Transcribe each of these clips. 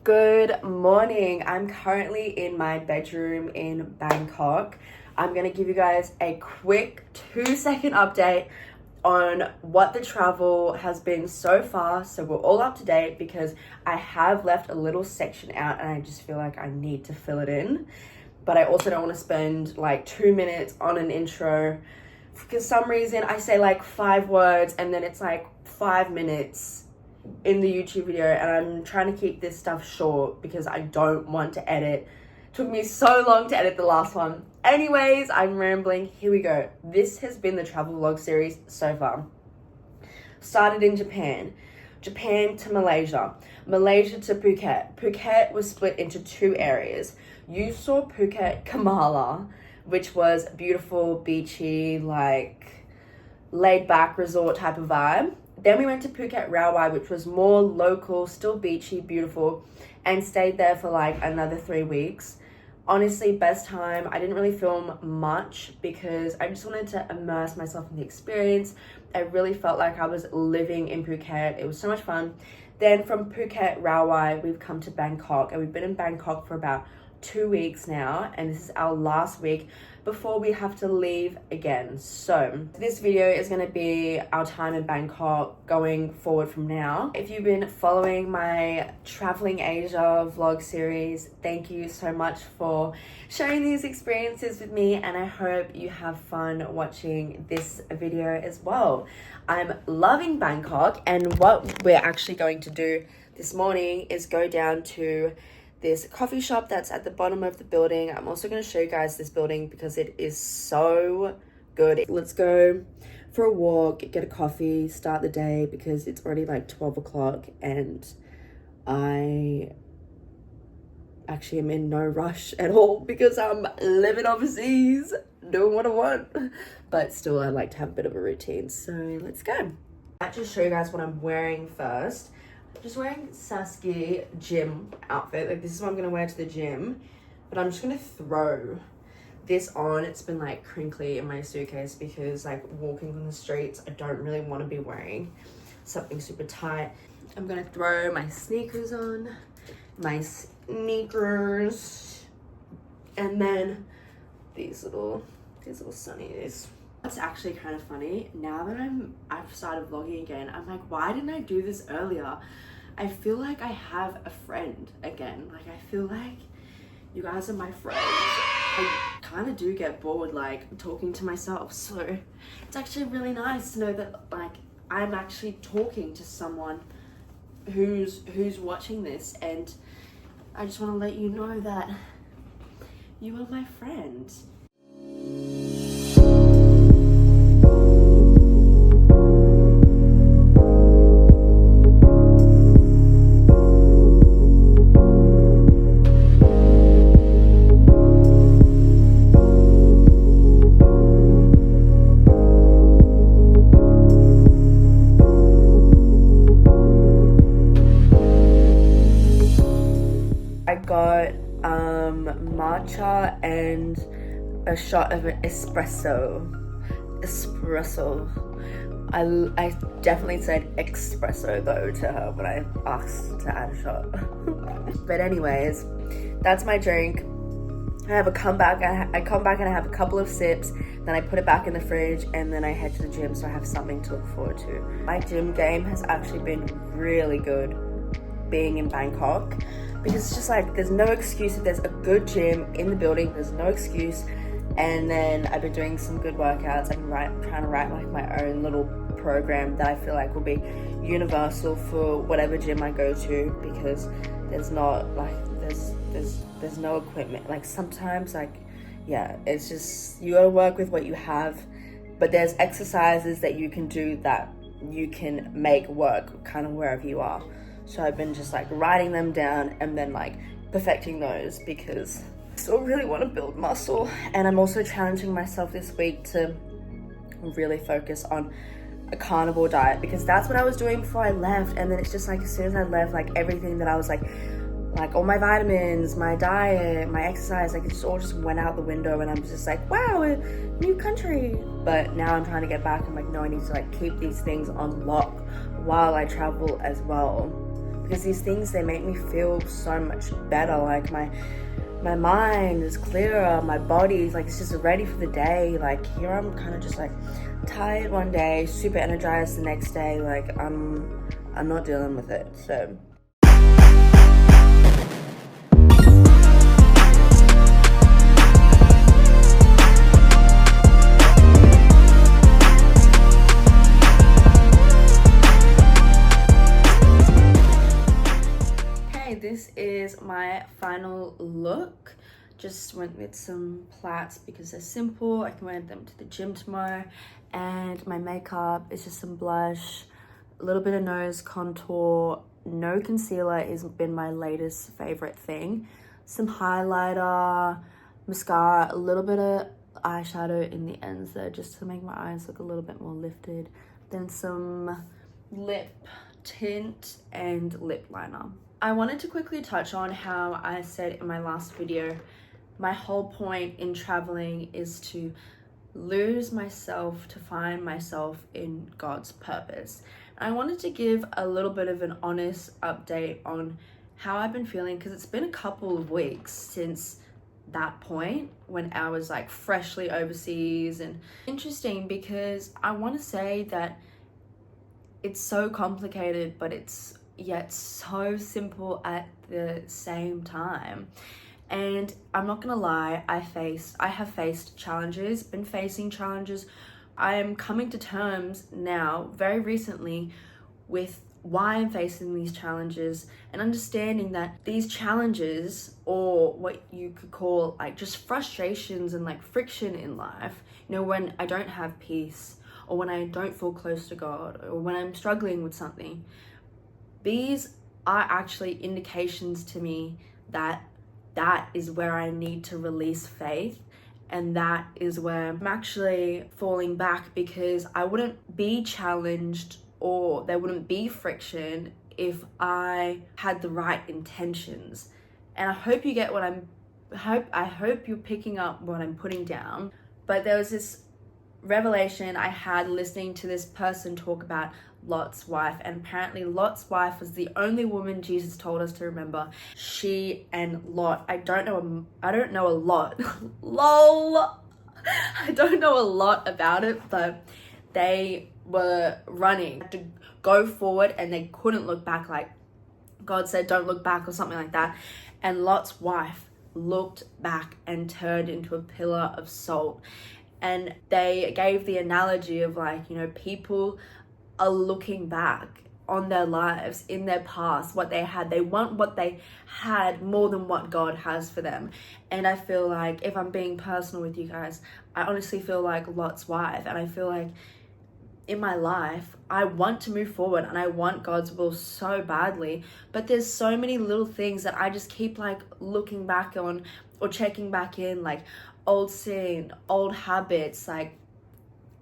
Good morning. I'm currently in my bedroom in Bangkok. I'm gonna give you guys a quick 2-second update on what the travel has been so far, so we're all up to date, because I have left a little section out and I just feel like I need to fill it in. But I also don't want to spend like 2 minutes on an intro. For some reason I say like 5 words and then it's like 5 minutes in the YouTube video, and I'm trying to keep this stuff short because I don't want to edit. Took me so long to edit the last one. Anyways, I'm rambling. Here we go. This has been the travel vlog series so far. Started in Japan to Malaysia, Malaysia to Phuket. Phuket was split into 2 areas. You saw Phuket Kamala, which was beautiful, beachy, like laid back resort type of vibe. Then we went to Phuket Rawai, which was more local, still beachy, beautiful, and stayed there for like another 3 weeks. Honestly, best time. I didn't really film much because I just wanted to immerse myself in the experience. I really felt like I was living in Phuket. It was so much fun. Then from Phuket Rawai, we've come to Bangkok, and we've been in Bangkok for about 2 weeks now, and this is our last week before we have to leave again. So this video is going to be our time in Bangkok going forward from now. If you've been following my Traveling Asia vlog series, thank you so much for sharing these experiences with me, and I hope you have fun watching this video as well. I'm loving Bangkok, and what we're actually going to do this morning is go down to this coffee shop that's at the bottom of the building. I'm also going to show you guys this building because it is so good. Let's go for a walk, get a coffee, start the day, because it's already like 12 o'clock and I actually am in no rush at all because I'm living overseas, doing what I want, but still I like to have a bit of a routine. So let's go. I'll just show you guys what I'm wearing first. Just wearing Sasuke gym outfit. Like, this is what I'm gonna wear to the gym, but I'm just gonna throw this on. It's been like crinkly in my suitcase because like walking on the streets, I don't really want to be wearing something super tight. I'm gonna throw my sneakers on, my sneakers, and then these little sunnies. It's actually kind of funny now that I've started vlogging again. I'm like, why didn't I do this earlier? I feel like I have a friend again. Like, I feel like you guys are my friends. I kind of do get bored like talking to myself, so it's actually really nice to know that like I'm actually talking to someone who's watching this, and I just want to let you know that you are my friend. I got matcha and a shot of an espresso. I definitely said espresso though to her when I asked to add a shot. But anyways, that's my drink. I come back and I have a couple of sips, then I put it back in the fridge, and then I head to the gym so I have something to look forward to. My gym game has actually been really good being in Bangkok, because it's just like there's no excuse. If there's a good gym in the building, there's no excuse. And then I've been doing some good workouts. I've been trying to write like my own little program that I feel like will be universal for whatever gym I go to, because there's not like there's no equipment. Like sometimes, like, yeah, it's just you gotta work with what you have, but there's exercises that you can do that you can make work kind of wherever you are. So I've been just like writing them down and then like perfecting those, because I still really want to build muscle. And I'm also challenging myself this week to really focus on a carnivore diet, because that's what I was doing before I left. And then it's just like as soon as I left, like everything that I was like all my vitamins, my diet, my exercise, like it just all just went out the window, and I'm just like, wow, a new country. But now I'm trying to get back. I'm like, no, I need to like keep these things on lock while I travel as well. because these things, they make me feel so much better. Like my mind is clearer, my body's like, it's just ready for the day. Like here I'm kind of just like tired one day, super energized the next day. Like I'm not dealing with it. So this is my final look. Just went with some plaits because they're simple. I can wear them to the gym tomorrow. And my makeup is just some blush, a little bit of nose contour. No concealer has been my latest favorite thing. Some highlighter, mascara, a little bit of eyeshadow in the ends there just to make my eyes look a little bit more lifted. Then some lip tint and lip liner. I wanted to quickly touch on how I said in my last video, my whole point in traveling is to lose myself to find myself in God's purpose. And I wanted to give a little bit of an honest update on how I've been feeling, because it's been a couple of weeks since that point when I was like freshly overseas. And interesting because I want to say that it's so complicated, but it's yet so simple at the same time. And I'm not gonna lie, I have faced challenges, been facing challenges. I am coming to terms now, very recently, with why I'm facing these challenges and understanding that these challenges, or what you could call like just frustrations and like friction in life, you know, when I don't have peace, or when I don't feel close to God, or when I'm struggling with something, these are actually indications to me that that is where I need to release faith, and that is where I'm actually falling back, because I wouldn't be challenged or there wouldn't be friction if I had the right intentions. And I hope you get what I hope you're picking up what I'm putting down. But there was this revelation I had listening to this person talk about Lot's wife, and apparently Lot's wife was the only woman Jesus told us to remember. She and Lot, I don't know a lot lol, I don't know a lot about it, but they were running to go forward and they couldn't look back. Like God said, don't look back or something like that. And Lot's wife looked back and turned into a pillar of salt. And they gave the analogy of like, you know, people are looking back on their lives, in their past, what they had. They want what they had more than what God has for them. And I feel like, if I'm being personal with you guys, I honestly feel like Lot's wife. And I feel like in my life, I want to move forward and I want God's will so badly. But there's so many little things that I just keep like looking back on or checking back in, like old sin, old habits, like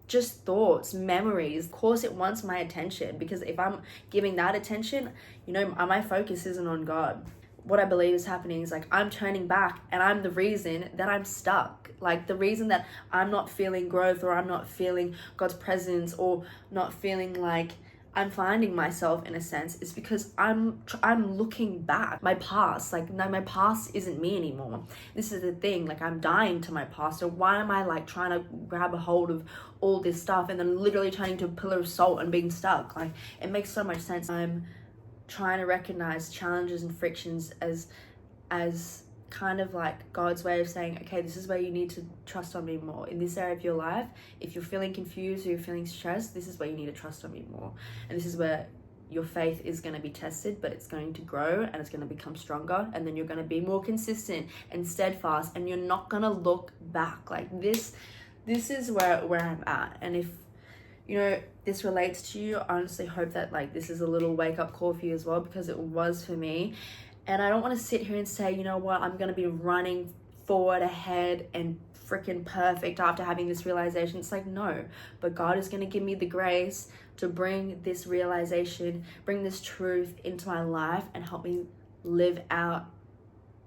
just thoughts, memories. Of course it wants my attention, because if I'm giving that attention, you know, my focus isn't on God. What I believe is happening is like I'm turning back, and I'm the reason that I'm stuck. Like the reason that I'm not feeling growth, or I'm not feeling God's presence, or not feeling like I'm finding myself in a sense, is because I'm looking back. My past, like, no, my past isn't me anymore. This is the thing, like I'm dying to my past. So why am I like trying to grab a hold of all this stuff and then literally turning to a pillar of salt and being stuck? Like it makes so much sense. I'm trying to recognize challenges and frictions as kind of like God's way of saying, okay, this is where you need to trust on me more in this area of your life. If you're feeling confused or you're feeling stressed, this is where you need to trust on me more. And this is where your faith is going to be tested, but it's going to grow and it's going to become stronger. And then you're going to be more consistent and steadfast, and you're not going to look back. Like this is where I'm at. And if, you know, this relates to you, I honestly hope that like this is a little wake up call for you as well, because it was for me. And I don't want to sit here and say, you know what, I'm going to be running forward ahead and freaking perfect after having this realization. It's like, no, but God is going to give me the grace to bring this realization, bring this truth into my life and help me live out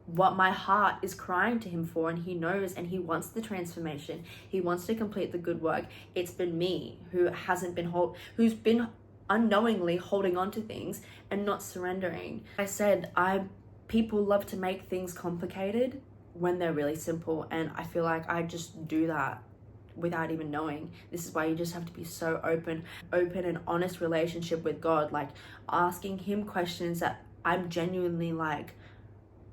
what my heart is crying to him for. And he knows, and he wants the transformation. He wants to complete the good work. It's been me who's been unknowingly holding on to things and not surrendering. I said, people love to make things complicated when they're really simple, and I feel like I just do that without even knowing. This is why you just have to be so open and honest relationship with God, like asking him questions that I'm genuinely like,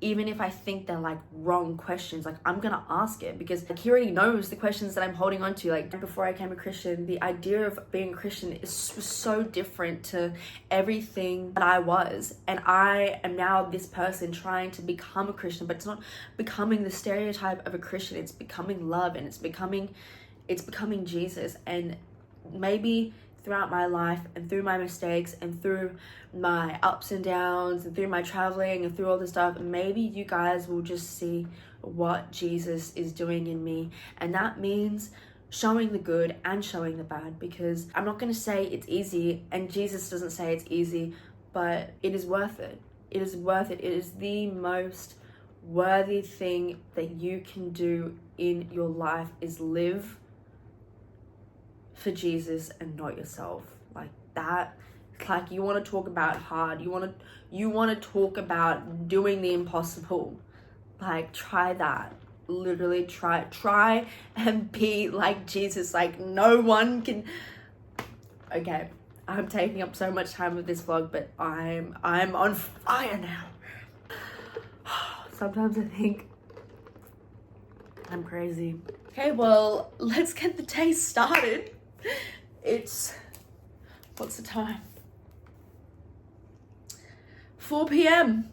even if I think they're like wrong questions, like I'm gonna ask it, because like he already knows the questions that I'm holding on to. Like before I became a Christian, the idea of being a Christian was so different to everything that I was, and I am now this person trying to become a Christian, but it's not becoming the stereotype of a Christian. It's becoming love, and it's becoming Jesus. And maybe throughout my life and through my mistakes and through my ups and downs and through my traveling and through all this stuff, maybe you guys will just see what Jesus is doing in me. And that means showing the good and showing the bad, because I'm not going to say it's easy, and Jesus doesn't say it's easy, but it is worth it. It is worth it. It is the most worthy thing that you can do in your life, is live for Jesus and not yourself. Like that, like you want to talk about hard, you want to talk about doing the impossible, like try that. Literally try and be like Jesus. Like no one can. Okay, I'm taking up so much time with this vlog, but I'm on fire now. Sometimes I think I'm crazy. Okay, well, let's get the day started. What's the time? 4 p.m.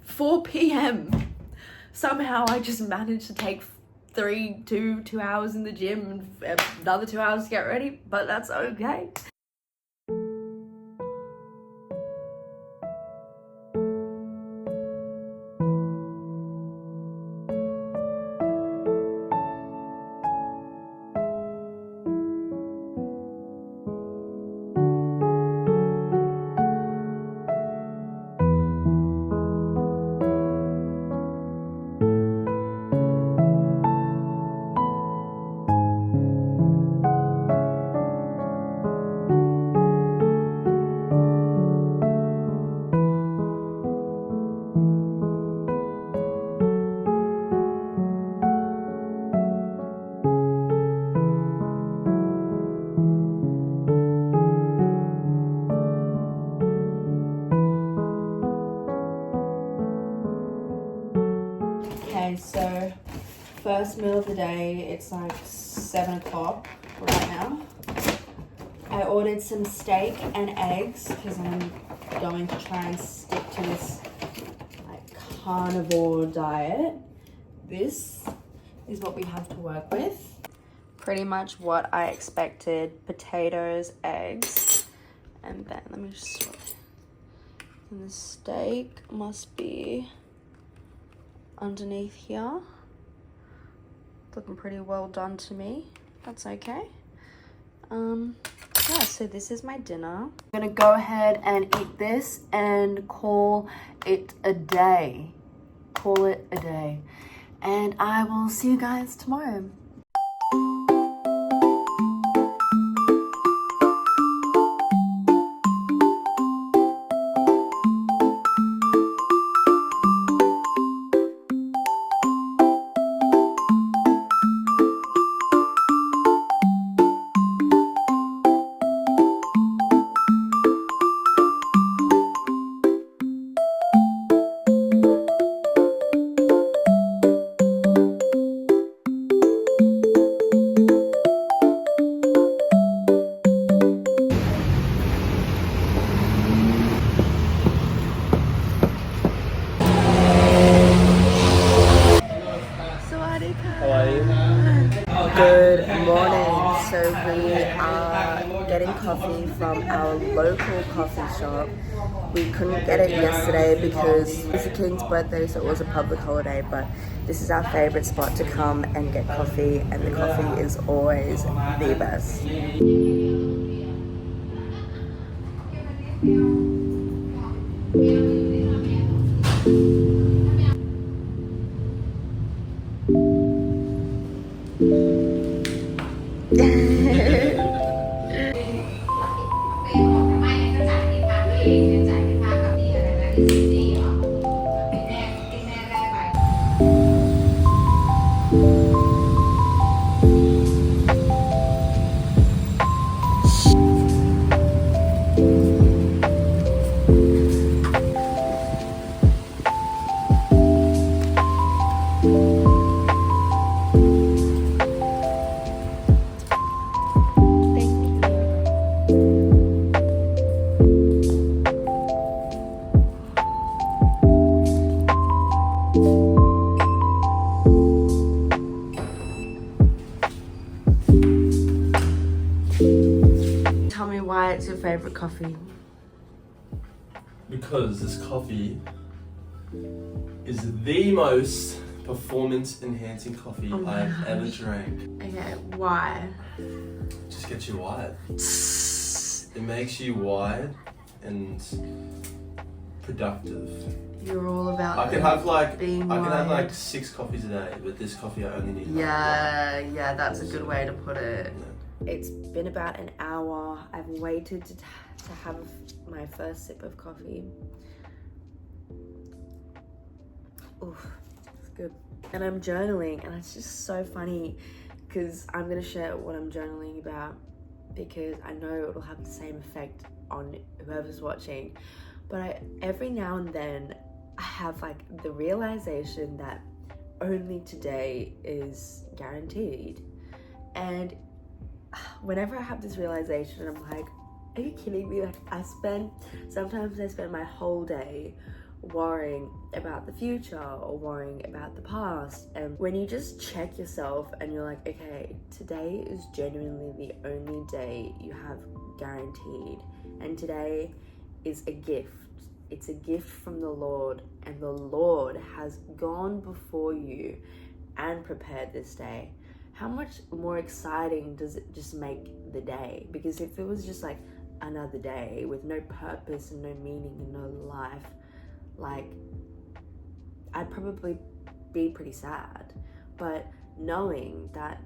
4 p.m. Somehow I just managed to take 2 hours in the gym and another 2 hours to get ready, but that's okay. Okay, so first meal of the day, it's like 7 o'clock right now. I ordered some steak and eggs because I'm going to try and stick to this like carnivore diet. This is what we have to work with. Pretty much what I expected: potatoes, eggs, and then let me just swap. And the steak must be underneath here. Looking pretty well done to me. That's okay. Yeah, so this is my dinner. I'm gonna go ahead and eat this and call it a day. Call it a day. And I will see you guys tomorrow. Good morning. So we are getting coffee from our local coffee shop. We couldn't get it yesterday because it's the King's birthday, so it was a public holiday, but this is our favorite spot to come and get coffee, and the coffee is always the best. it's your favorite coffee? Because this coffee is the most performance enhancing coffee I've ever drank. Okay, why? Just gets you wired. It makes you wired and productive. You're all about I can have like being I can have wired. like 6 coffees a day, but this coffee I only need Yeah, that's a good way to put it. Yeah. It's been about an hour. I've waited to have my first sip of coffee. Oof, it's good. And I'm journaling, and it's just so funny because I'm gonna share what I'm journaling about because I know it'll have the same effect on whoever's watching. But every now and then I have like the realization that only today is guaranteed. And whenever I have this realization, I'm like, are you kidding me? Like sometimes I spend my whole day worrying about the future or worrying about the past. And when you just check yourself and you're like, okay, today is genuinely the only day you have guaranteed. And today is a gift. It's a gift from the Lord, and the Lord has gone before you and prepared this day. How much more exciting does it just make the day? Because if it was just like another day with no purpose and no meaning and no life, like I'd probably be pretty sad. But knowing that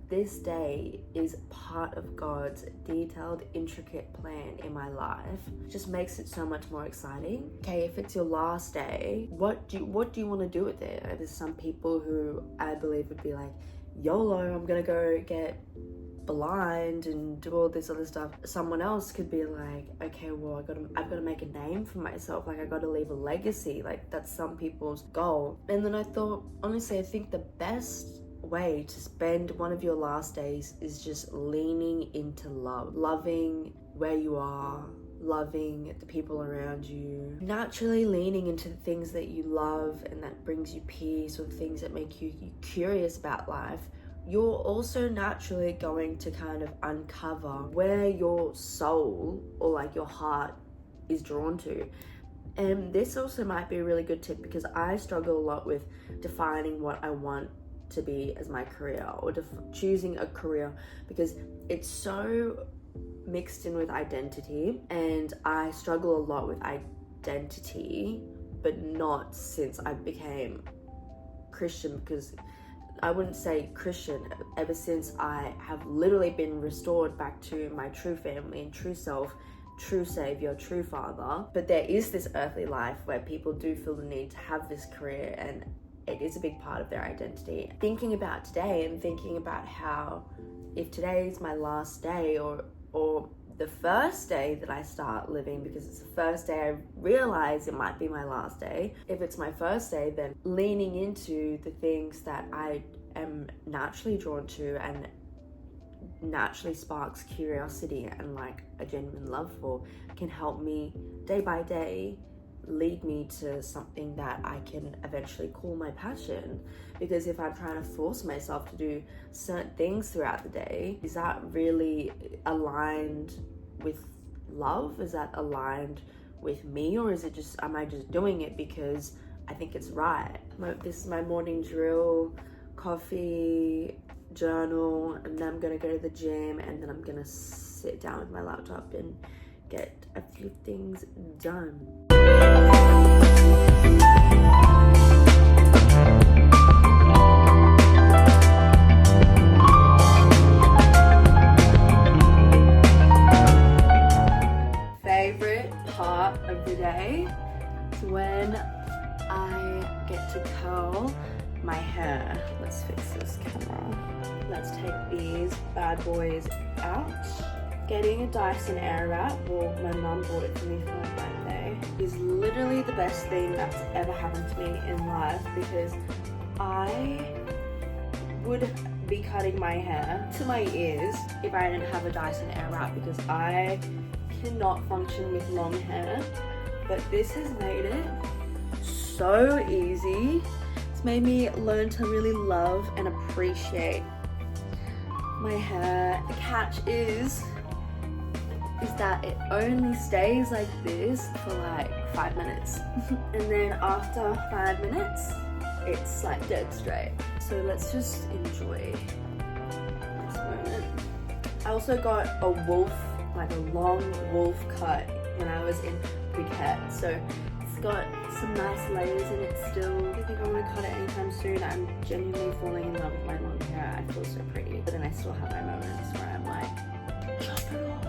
this day is part of God's detailed, intricate plan in my life just makes it so much more exciting. Okay, if it's your last day, what do you want to do with it? There's some people who I believe would be like, YOLO, I'm gonna go get blind and do all this other stuff. Someone else could be like, okay, well, I've got to make a name for myself. Like, I got to leave a legacy. Like, that's some people's goal. And then I thought, honestly, I think the best way to spend one of your last days is just leaning into love, loving where you are, loving the people around you, naturally leaning into the things that you love and that brings you peace, or things that make you curious about life. You're also naturally going to kind of uncover where your soul or like your heart is drawn to. And this also might be a really good tip, because I struggle a lot with defining what I want to be as my career, or choosing a career, because it's so mixed in with identity, and I struggle a lot with identity, but not since I became Christian, because I wouldn't say Christian, ever since I have literally been restored back to my true family and true self, true savior, true father. But there is this earthly life where people do feel the need to have this career, and it is a big part of their identity. Thinking about today and thinking about how if today is my last day, or the first day that I start living, because it's the first day I realize it might be my last day. If it's my first day, then leaning into the things that I am naturally drawn to and naturally sparks curiosity and like a genuine love for, can help me day by day lead me to something that I can eventually call my passion. Because if I'm trying to force myself to do certain things throughout the day, is that really aligned with love? Is that aligned with me? Or is it just, am I just doing it because I think it's right? This is my morning drill, coffee, journal, and then I'm gonna go to the gym, and then I'm gonna sit down with my laptop and get a few things done. Favorite part of the day is when I get to curl my hair. Let's fix this camera. Let's take these bad boys out. Getting a Dyson Airwrap, well, my mum bought it for me for my birthday, is literally the best thing that's ever happened to me in life, because I would be cutting my hair to my ears if I didn't have a Dyson Airwrap, because I cannot function with long hair. But this has made it so easy. It's made me learn to really love and appreciate my hair. The catch is is that it only stays like this for like 5 minutes. And then after 5 minutes, it's like dead straight. So let's just enjoy this moment. I also got a wolf, like a long wolf cut when I was in Phuket. So it's got some nice layers in it still. I think I want to cut it anytime soon. I'm genuinely falling in love with my long hair. I feel so pretty. But then I still have my moments where I'm like, chop it off.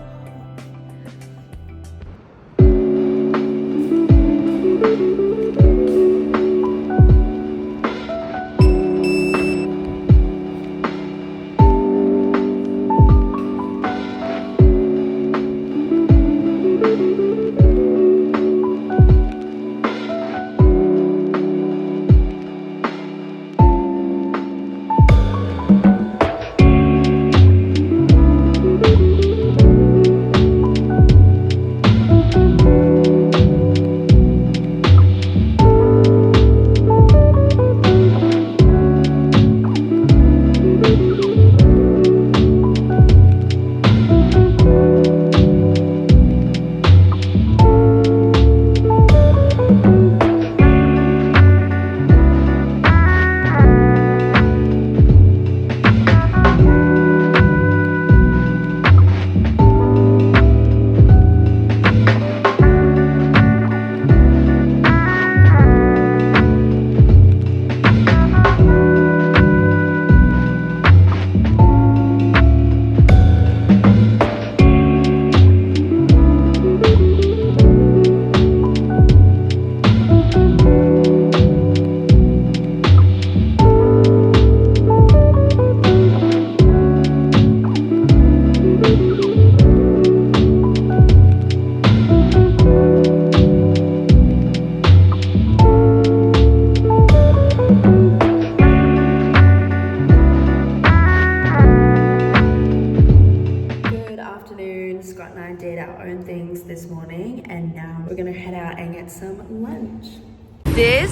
Scott and I did our own things this morning, and now we're gonna head out and get some lunch. This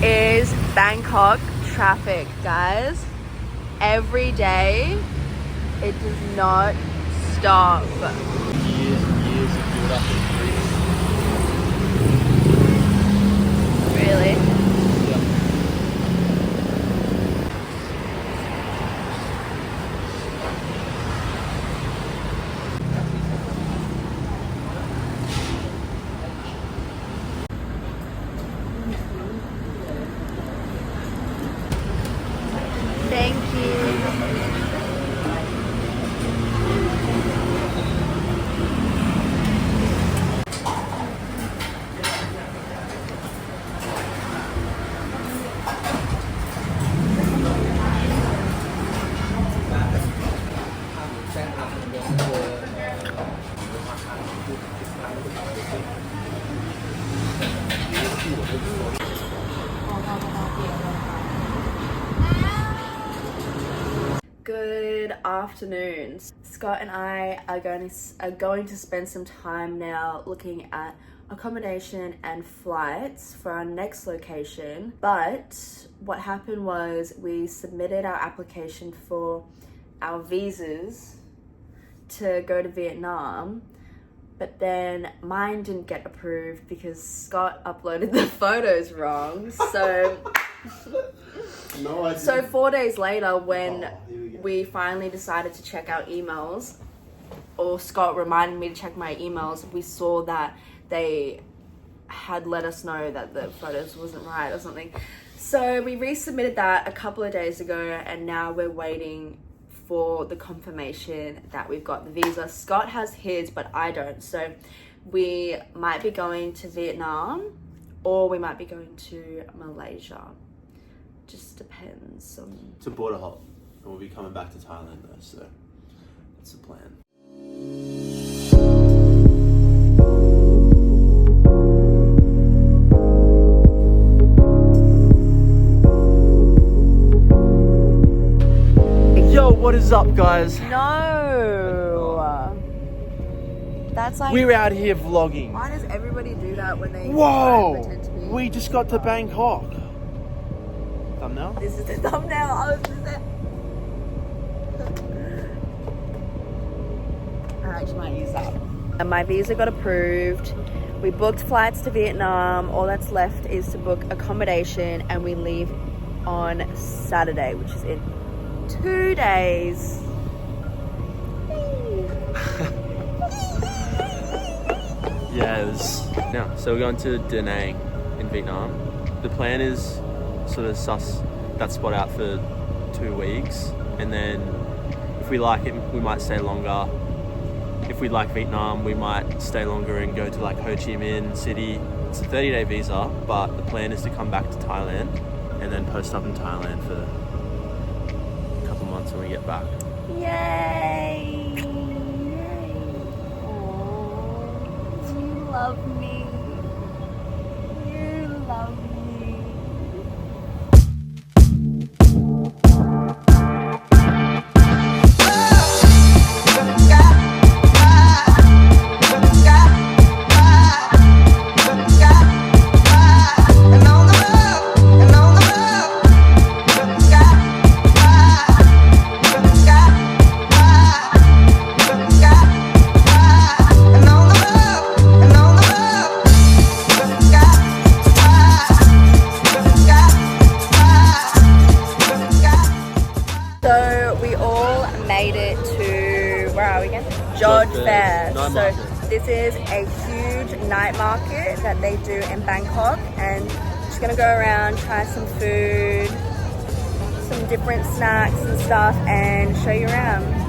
is Bangkok traffic, guys. Every day, it does not stop. Years and years of build up in Really? Yep. Thank you. Good afternoon. Scott and I are going to spend some time now looking at accommodation and flights for our next location. But what happened was we submitted our application for our visas to go to Vietnam, but then mine didn't get approved because Scott uploaded the photos wrong. So No, I didn't. So 4 days later, when we finally decided to check our emails, or Scott reminded me to check my emails, we saw that they had let us know that the photos wasn't right or something. So we resubmitted that a couple of days ago, and now we're waiting for the confirmation that we've got the visa. Scott has his, but I don't. So we might be going to Vietnam, or we might be going to Malaysia. Just depends on... It's a border hop, and we'll be coming back to Thailand though, so that's the plan. Yo, what is up, guys? No! That's like... We're out here vlogging. Why does everybody do that when they Whoa! pretend to be... We just got to Bangkok. Thumbnail? This is the thumbnail. I was just there. I actually might use that. And my visa got approved. We booked flights to Vietnam. All that's left is to book accommodation, and we leave on Saturday, which is in 2 days. Yeah, so we're going to Da Nang in Vietnam. The plan is sort of suss that spot out for 2 weeks, and then if we like it, we might stay longer. If we like Vietnam, we might stay longer and go to like Ho Chi Minh City. It's a 30-day visa, but the plan is to come back to Thailand and then post up in Thailand for a couple months when we get back. Yay! Yay! Aww, you love me. You love me. Fair. So this is a huge night market that they do in Bangkok, and just gonna go around, try some food, some different snacks and stuff, and show you around.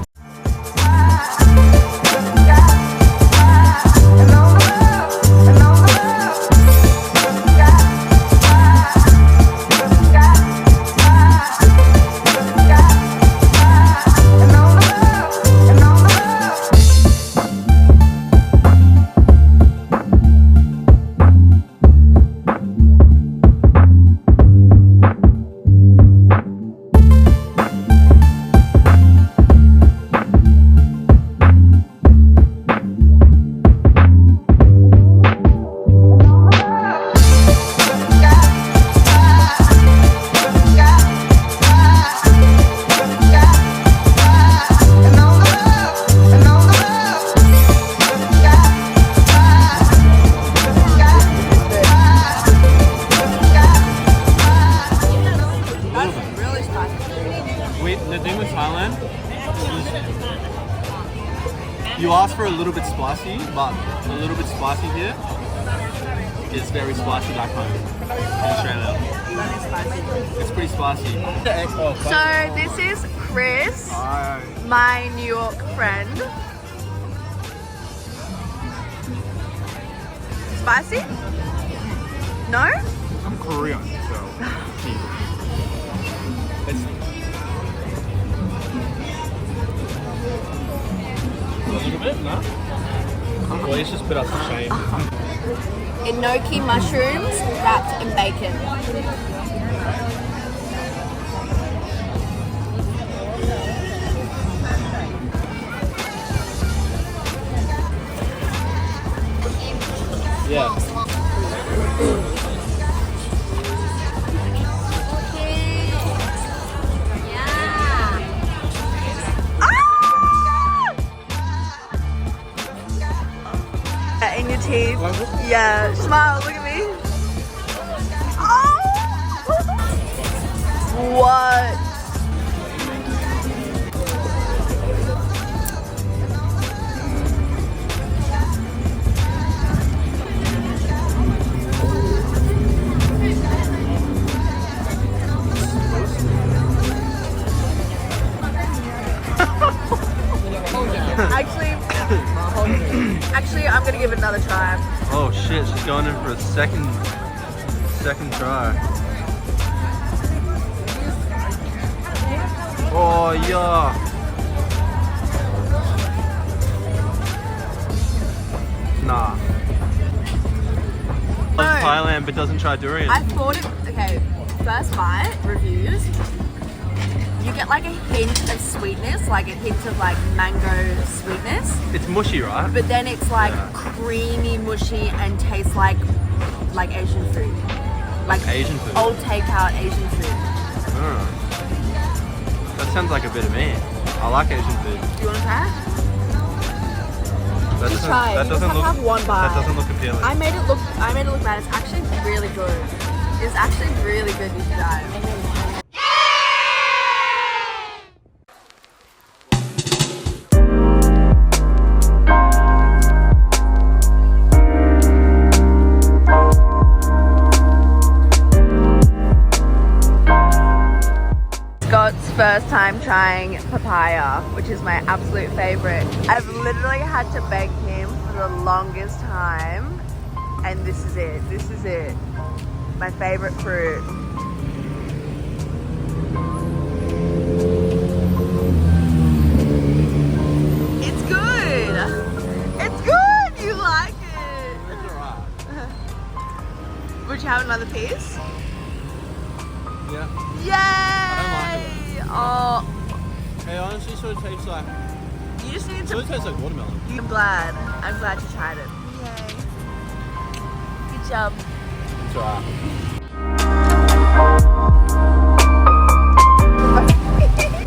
The thing with Thailand is you ask for a little bit spicy, but a little bit spicy here is very spicy back home in Australia. That is spicy. It's pretty spicy. So this is Chris, my New York friend. Spicy? No? I'm Korean, so. A little bit, no? Well, let's just put up some shame. Enoki mushrooms wrapped in bacon. Yeah. In your teeth. Yeah, smile, look at me. Oh! What? Actually, I'm gonna give it another try. Oh shit, she's going in for a second try. Oh yeah. Nah. Loves Thailand but doesn't try durian. I thought it, okay, first bite, reviews, you get like a hint of sweetness, like a hint of like mango sweetness. It's mushy, right? But then it's like creamy, mushy, and tastes like Asian food. Like Asian food? Old takeout Asian food. That sounds like a bit of me. I like Asian food. Do you want to try it? That Just try. That You just doesn't have to have one bite. That doesn't look appealing. I made it look bad. It's actually really good. It's actually really good if you try. Scott's first time trying papaya, which is my absolute favorite. I've literally had to beg him for the longest time, and this is it. This is it. My favorite fruit. It's good. It's good. You like it. It's alright. Would you have another piece? Yeah. Yay! I don't like it. Oh, It honestly sort of tastes like. you just need It to. sort of tastes like watermelon. I'm glad you tried it. Yay. Good job. It's alright.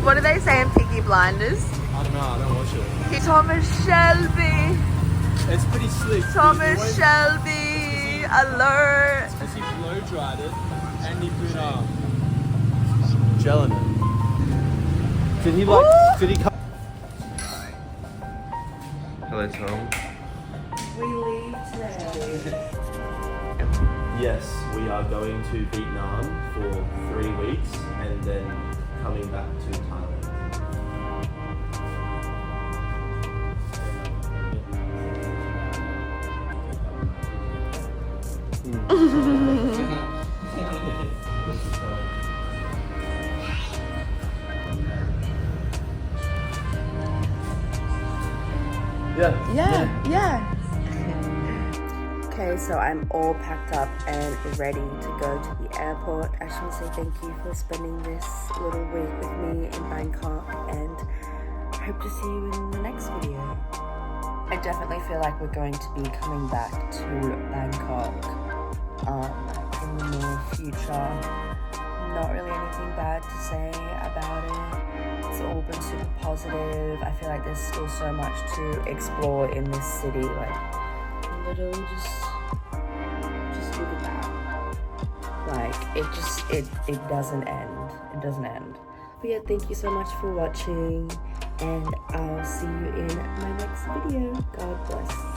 What do they say in Peaky Blinders? I don't know. I don't watch it. Thomas Shelby. It's pretty slick. Thomas Shelby. Alert. Because he blow dried it and he put gel in it. Did he like? Ooh. Did he cut? Hello, Tom. We leave today. Yes, we are going to Vietnam for 3 weeks and then coming back to Thailand. Yeah. Okay, so I'm all packed up and ready to go to the airport. I just want to say thank you for spending this little week with me in Bangkok, and I hope to see you in the next video. I definitely feel like we're going to be coming back to Bangkok in the near future. Not really anything bad to say about it. It's all been super positive. I feel like there's still so much to explore in this city. Like, literally just look at that. Like, it doesn't end. It doesn't end. But yeah, thank you so much for watching, and I'll see you in my next video. God bless.